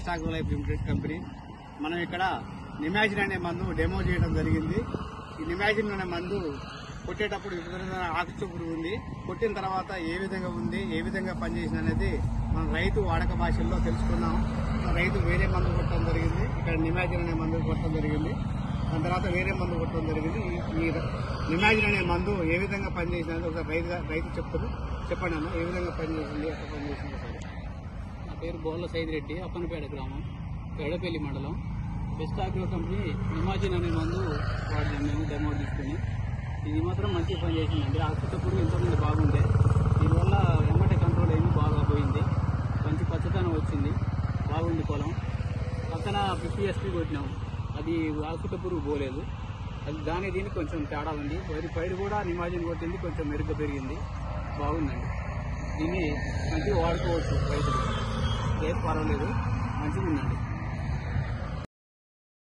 Best agro life limited company. మనం ఇక్కడ నిమాజిన్ అనే మందు డెమో చేయడం జరిగింది. ఈ నిమాజిన్ అనే మందు కొట్టేటప్పుడు విధంగా ఆకుచు పురుగు ఉంది, కొట్టిన తర్వాత ఏ విధంగా ఉంది, ఏ విధంగా పనిచేసింది అనేది మనం రైతు వాడక భాషల్లో తెలుసుకున్నాం. రైతు వేరే మందు కొట్టడం జరిగింది, ఇక్కడ నిమాజిన్ అనే మందు కొట్టడం జరిగింది, దాని తర్వాత వేరే మందు కొట్టడం జరిగింది. ఈ నిమాజిన్ అనే మందు ఏ విధంగా పనిచేసింది ఒకసారి రైతు చెప్తారు. చెప్పండి అన్న, ఏ విధంగా పనిచేసింది, ఎట్లా పనిచేసింది? నా పేరు బోర్ల సైదిరెడ్డి, అప్పనపేట గ్రామం, గడపల్లి మండలం. బెస్ట్ ఆగ్రో కంపెనీ నిమాజిన్ అనే మందు వాడినాం మేము డెమో తీసుకుని. ఇది మాత్రం మంచి పని చేసిందండి. ఆకుచుట్టప్పుడు ఇంతకుముందు బాగుండే, దీనివల్ల ఎమ్మటి కంట్రోల్ అయింది, బాగా పోయింది, మంచి పచ్చదనం వచ్చింది, బాగుంది పొలం. పక్కన 50 SP కొట్టినాం, అది ఆకుచుట్టపురుగు పోలేదు. అది దీనికి కొంచెం తేడా ఉంది. పైరు కూడా నిమాజిన్ కొట్టింది, కొంచెం మెరుగ్గా పెరిగింది, బాగుందండి. దీన్ని మంచిగా వాడుకోవచ్చు రైతులు, రేపు పర్వాలేదు, మంచిగా ఉంది.